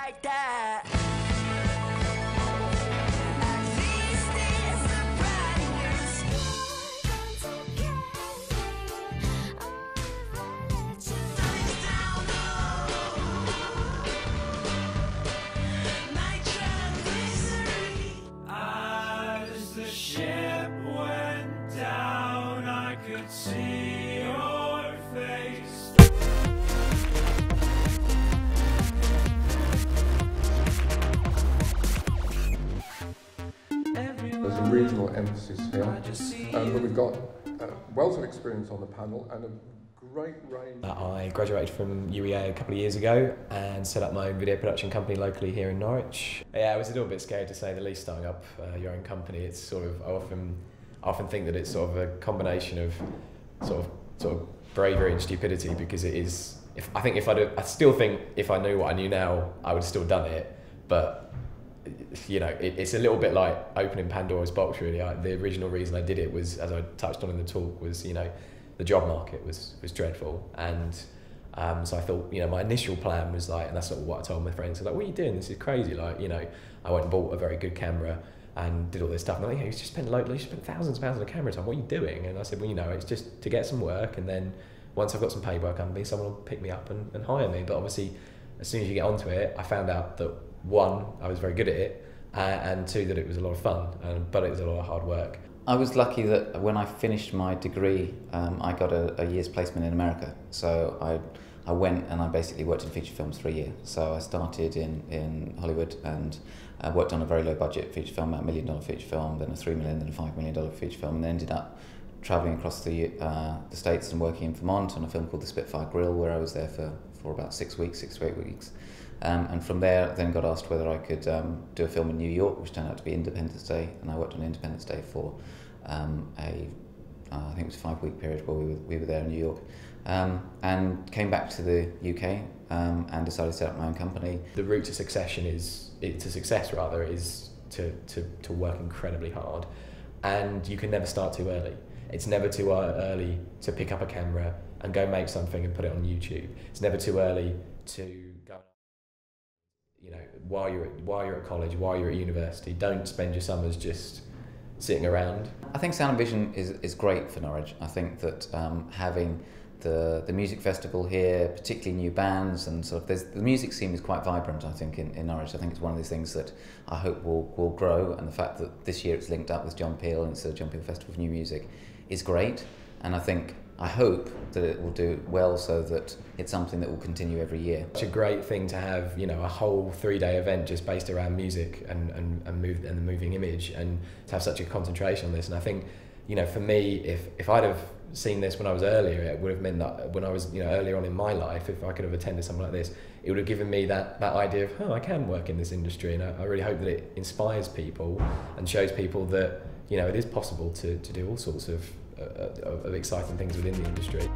like that. As the ship went down, I could see your face. There's a regional emphasis here, but we've got wealth of experience on the panel and a great range. I graduated from UEA a couple of years ago and set up my own video production company locally here in Norwich. Yeah, I was a little bit scared to say the least starting up your own company. It's sort of, I often think that it's sort of a combination of sort of bravery and stupidity, because it is. I still think if I knew what I knew now, I would have still done it, but. You know, it's a little bit like opening Pandora's box, really. The original reason I did it was, as I touched on in the talk, was, you know, the job market was dreadful, and so I thought, you know, my initial plan was like, and that's sort of what I told my friends, like, what are you doing? This is crazy. Like, you know, I went and bought a very good camera and did all this stuff, and they're like, you just spent thousands of pounds on a camera time. What are you doing? And I said, well, you know, it's just to get some work, and then once I've got some paperwork, someone will pick me up and hire me. But obviously, as soon as you get onto it, I found out that one, I was very good at it, and two, that it was a lot of fun, but it was a lot of hard work. I was lucky that when I finished my degree, I got a year's placement in America. So I went and I basically worked in feature films for a year. So I started in Hollywood and worked on a very low budget feature film, about $1 million feature film, then a $3 million, then a $5 million feature film, and then ended up travelling across the States and working in Vermont on a film called The Spitfire Grill, where I was there for about 6 to 8 weeks. And from there, then got asked whether I could do a film in New York, which turned out to be Independence Day, and I worked on Independence Day for I think it was a 5-week period where we were there in New York, and came back to the UK and decided to set up my own company. The route to success is to work incredibly hard, and you can never start too early. It's never too early to pick up a camera and go make something and put it on YouTube. It's never too early to go. You know, while you're at college, while you're at university, don't spend your summers just sitting around. I think Sound and Vision is great for Norwich. I think that having the music festival here, particularly new bands, and sort of the music scene is quite vibrant, I think, in Norwich. I think it's one of these things that I hope will grow, and the fact that this year it's linked up with John Peel and it's the John Peel Festival for New Music is great, and I hope that it will do well so that it's something that will continue every year. It's a great thing to have, you know, a whole 3-day event just based around music and the moving image, and to have such a concentration on this. And I think, you know, for me, if I'd have seen this when I was earlier, it would have meant that when I was, you know, earlier on in my life, if I could have attended something like this, it would have given me that idea of, oh, I can work in this industry. And I really hope that it inspires people and shows people that, you know, it is possible to do all sorts of exciting things within the industry.